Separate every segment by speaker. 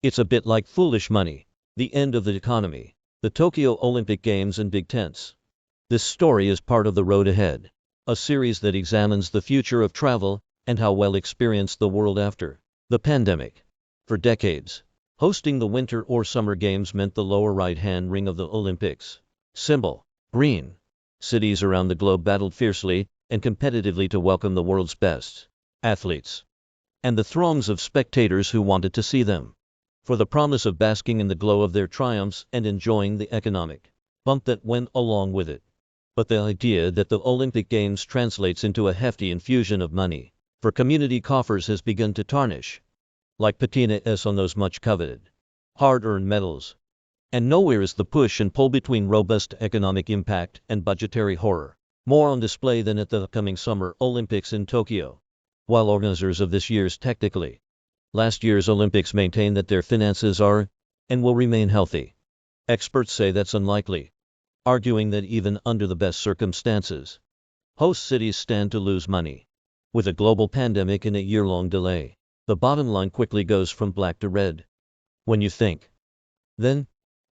Speaker 1: It's a bit like foolish money, the end of the economy, the Tokyo Olympic Games and big tents. This story is part of The Road Ahead, a series that examines the future of travel and how well experienced the world after the pandemic. For decades, hosting the Winter or Summer Games meant the lower right-hand ring of the Olympics. Symbol: green. Cities around the globe battled fiercely and competitively to welcome the world's best athletes and the throngs of spectators who wanted to see them, for the promise of basking in the glow of their triumphs and enjoying the economic bump that went along with it. But the idea that the Olympic Games translates into a hefty infusion of money for community coffers has begun to tarnish, like patina on those much coveted, hard-earned medals. And nowhere is the push and pull between robust economic impact and budgetary horror more on display than at the upcoming Summer Olympics in Tokyo. While organizers of this year's technically last year's Olympics maintain that their finances are and will remain healthy, experts say that's unlikely, arguing that even under the best circumstances, host cities stand to lose money. With a global pandemic and a year-long delay, the bottom line quickly goes from black to red. When you think, then,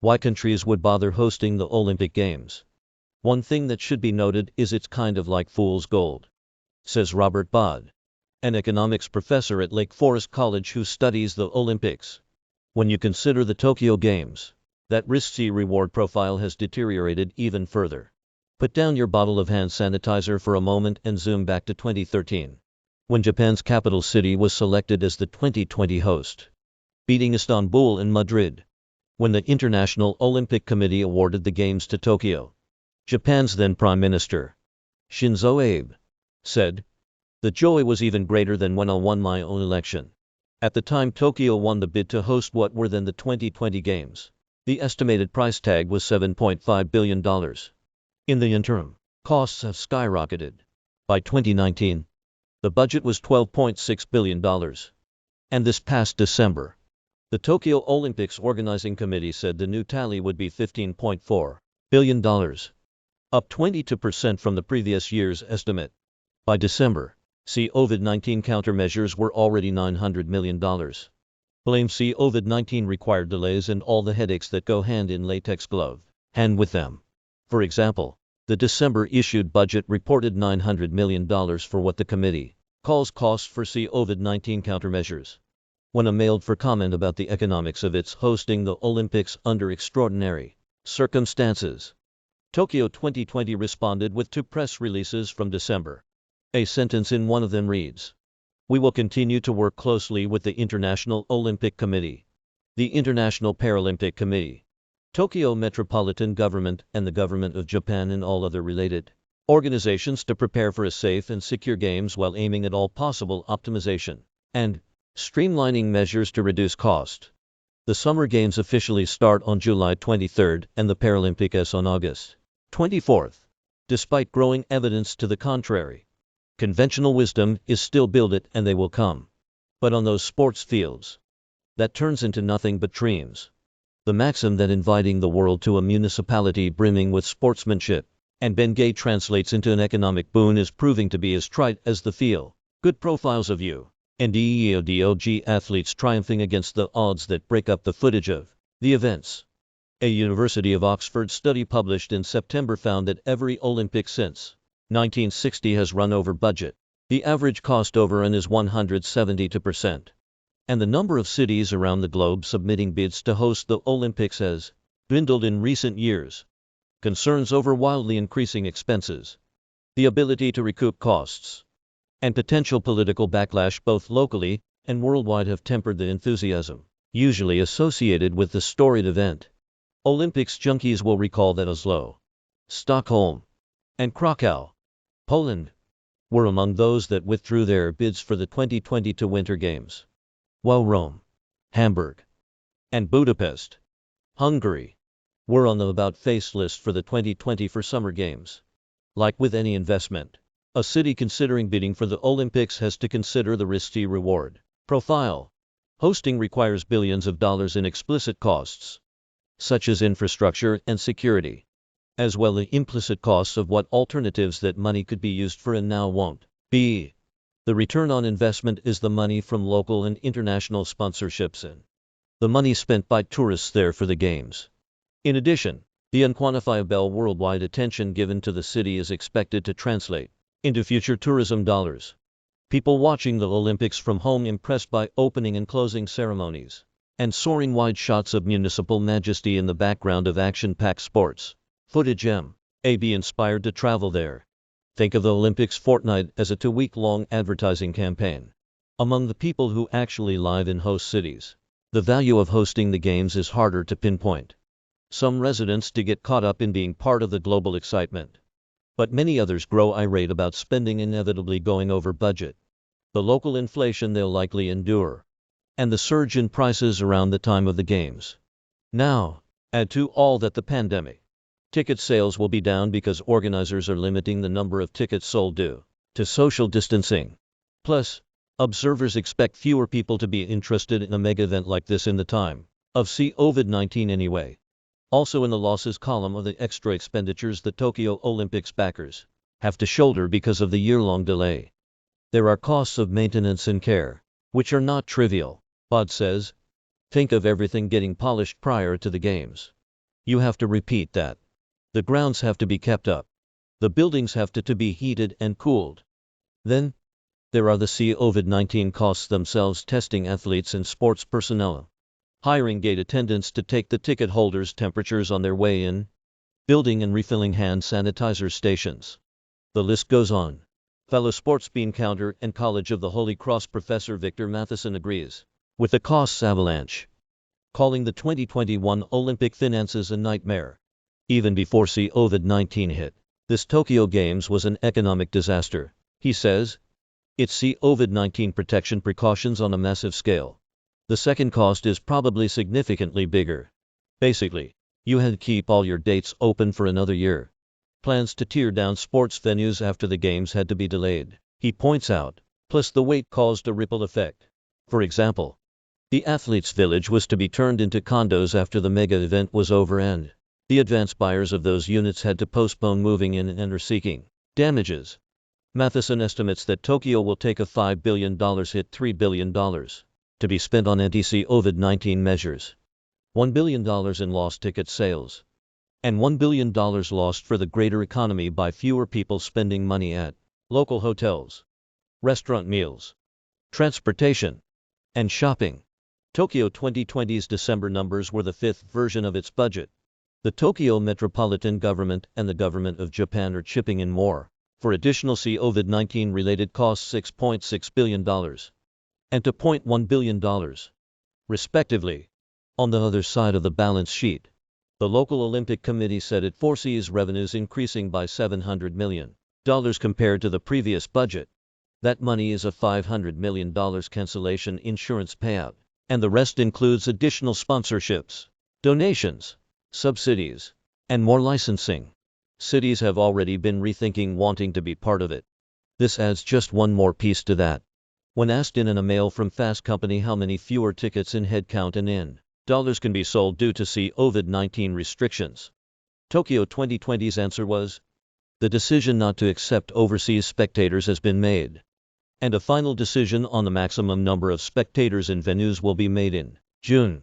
Speaker 1: why countries would bother hosting the Olympic Games? One thing that should be noted is it's kind of like fool's gold, says Robert Bod, an economics professor at Lake Forest College who studies the Olympics. When you consider the Tokyo Games, that risk-reward profile has deteriorated even further. Put down your bottle of hand sanitizer for a moment and zoom back to 2013, when Japan's capital city was selected as the 2020 host, beating Istanbul and Madrid. When the International Olympic Committee awarded the Games to Tokyo, Japan's then Prime Minister, Shinzo Abe, said, "The joy was even greater than when I won my own election." At the time Tokyo won the bid to host what were then the 2020 Games, the estimated price tag was $7.5 billion. In the interim, costs have skyrocketed. By 2019, the budget was $12.6 billion. And this past December, the Tokyo Olympics Organizing Committee said the new tally would be $15.4 billion, up 22% from the previous year's estimate. By December, COVID-19 countermeasures were already $900 million. Blame COVID-19 required delays and all the headaches that go hand in latex glove hand with them. For example, the December issued budget reported $900 million for what the committee calls costs for COVID-19 countermeasures. When mailed for comment about the economics of its hosting the Olympics under extraordinary circumstances, Tokyo 2020 responded with two press releases from December. A sentence in one of them reads, "We will continue to work closely with the International Olympic Committee, the International Paralympic Committee, Tokyo Metropolitan Government, and the Government of Japan and all other related organizations to prepare for a safe and secure games while aiming at all possible optimization and streamlining measures to reduce cost." The Summer Games officially start on July 23 and the Paralympics on August 24. Despite growing evidence to the contrary, conventional wisdom is still build it and they will come. But on those sports fields, that turns into nothing but dreams. The maxim that inviting the world to a municipality brimming with sportsmanship and Bengay translates into an economic boon is proving to be as trite as the feel good profiles of you and EEODOG athletes triumphing against the odds that break up the footage of the events. A University of Oxford study published in September found that every Olympic since 1960 has run over budget. The average cost overrun is 172%. And the number of cities around the globe submitting bids to host the Olympics has dwindled in recent years. Concerns over wildly increasing expenses, the ability to recoup costs, and potential political backlash both locally and worldwide have tempered the enthusiasm usually associated with the storied event. Olympics junkies will recall that Oslo, Stockholm, and Krakow, Poland, were among those that withdrew their bids for the 2022 Winter Games, while Rome, Hamburg, and Budapest, Hungary, were on the about-face list for the 2024 Summer Games. Like with any investment, a city considering bidding for the Olympics has to consider the risk-reward profile. Hosting requires billions of dollars in explicit costs, such as infrastructure and security, as well as implicit costs of what alternatives that money could be used for and now won't be. The return on investment is the money from local and international sponsorships and the money spent by tourists there for the games. In addition, the unquantifiable worldwide attention given to the city is expected to translate into future tourism dollars. People watching the Olympics from home impressed by opening and closing ceremonies, and soaring wide shots of municipal majesty in the background of action-packed sports footage may be inspired to travel there. Think of the Olympics fortnight as a 2-week-long advertising campaign. Among the people who actually live in host cities, the value of hosting the games is harder to pinpoint. Some residents to get caught up in being part of the global excitement, but many others grow irate about spending inevitably going over budget, the local inflation they'll likely endure, and the surge in prices around the time of the games. Now, add to all that the pandemic. Ticket sales will be down because organizers are limiting the number of tickets sold due to social distancing. Plus, observers expect fewer people to be interested in a mega event like this in the time of COVID-19 anyway. Also in the losses column are the extra expenditures the Tokyo Olympics backers have to shoulder because of the year-long delay. There are costs of maintenance and care, which are not trivial, Bod says. Think of everything getting polished prior to the games. You have to repeat that. The grounds have to be kept up. The buildings have to be heated and cooled. Then, there are the COVID-19 costs themselves, testing athletes and sports personnel, hiring gate attendants to take the ticket holders' temperatures on their way in, building and refilling hand sanitizer stations. The list goes on. Fellow sports bean counter and College of the Holy Cross professor Victor Matheson agrees with the costs avalanche, calling the 2021 Olympic finances a nightmare. Even before COVID-19 hit, this Tokyo Games was an economic disaster, he says. It's COVID-19 protection precautions on a massive scale. The second cost is probably significantly bigger. Basically, you had to keep all your dates open for another year. Plans to tear down sports venues after the games had to be delayed, he points out. Plus the wait caused a ripple effect. For example, the athletes' village was to be turned into condos after the mega event was over, and the advance buyers of those units had to postpone moving in and are seeking damages. Matheson estimates that Tokyo will take a $5 billion hit, $3 billion to be spent on anti-COVID-19 measures, $1 billion in lost ticket sales, and $1 billion lost for the greater economy by fewer people spending money at local hotels, restaurant meals, transportation, and shopping. Tokyo 2020's December numbers were the fifth version of its budget. The Tokyo Metropolitan Government and the Government of Japan are chipping in more for additional COVID-19 related costs, $6.6 billion and $2.1 billion, respectively. On the other side of the balance sheet, the local Olympic Committee said it foresees revenues increasing by $700 million compared to the previous budget. That money is a $500 million cancellation insurance payout, and the rest includes additional sponsorships, donations, subsidies, and more licensing. Cities have already been rethinking wanting to be part of it. This adds just one more piece to that. When asked in a mail from Fast Company how many fewer tickets in headcount and in dollars can be sold due to COVID-19 restrictions, Tokyo 2020's answer was, the decision not to accept overseas spectators has been made, and a final decision on the maximum number of spectators in venues will be made in June.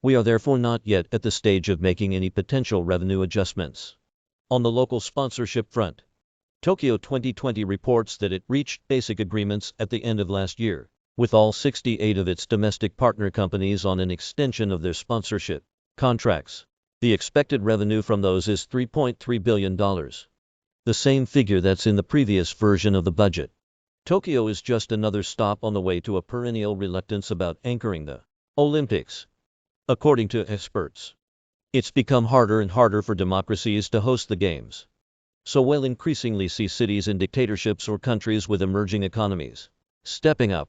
Speaker 1: We are therefore not yet at the stage of making any potential revenue adjustments. On the local sponsorship front, Tokyo 2020 reports that it reached basic agreements at the end of last year with all 68 of its domestic partner companies on an extension of their sponsorship contracts. The expected revenue from those is $3.3 billion, the same figure that's in the previous version of the budget. Tokyo is just another stop on the way to a perennial reluctance about anchoring the Olympics. According to experts, it's become harder and harder for democracies to host the games. So we'll increasingly see cities in dictatorships or countries with emerging economies stepping up.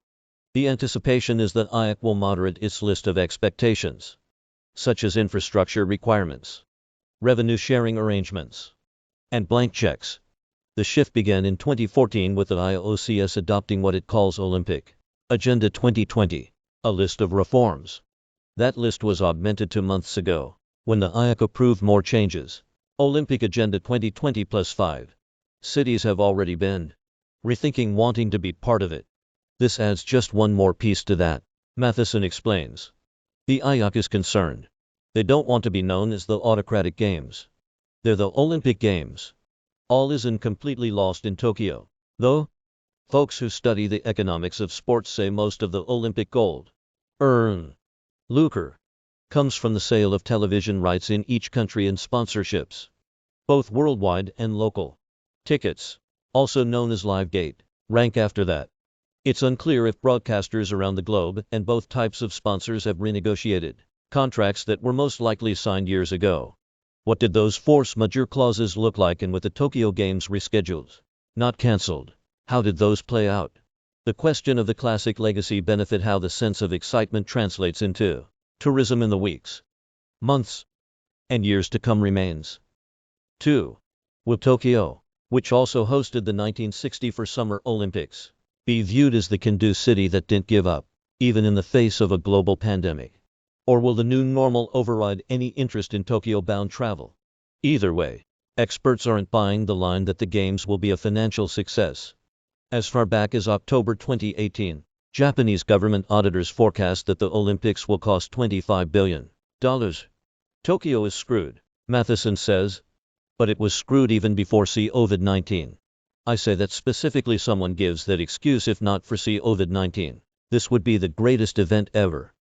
Speaker 1: The anticipation is that IOC will moderate its list of expectations, such as infrastructure requirements, revenue sharing arrangements, and blank checks. The shift began in 2014 with the IOCS adopting what it calls Olympic Agenda 2020, a list of reforms. That list was augmented 2 months ago, when the IOC approved more changes. Olympic Agenda 2020 plus 5. Cities have already been rethinking wanting to be part of it. This adds just one more piece to that, Matheson explains. The IOC is concerned. They don't want to be known as the autocratic games. They're the Olympic Games. All isn't completely lost in Tokyo, though. Folks who study the economics of sports say most of the Olympic gold lucre comes from the sale of television rights in each country and sponsorships, both worldwide and local. Tickets, also known as live gate, rank after that. It's unclear if broadcasters around the globe and both types of sponsors have renegotiated contracts that were most likely signed years ago. What did those force majeure clauses look like, and with the Tokyo Games rescheduled, not cancelled, how did those play out? The question of the classic legacy benefit, how the sense of excitement translates into tourism in the weeks, months, and years to come remains. 2. Will Tokyo, which also hosted the 1964 Summer Olympics, be viewed as the can-do city that didn't give up, even in the face of a global pandemic? Or will the new normal override any interest in Tokyo-bound travel? Either way, experts aren't buying the line that the Games will be a financial success. As far back as October 2018, Japanese government auditors forecast that the Olympics will cost $25 billion. Tokyo is screwed, Matheson says. But it was screwed even before COVID-19. I say that specifically. Someone gives that excuse if not for COVID-19. This would be the greatest event ever.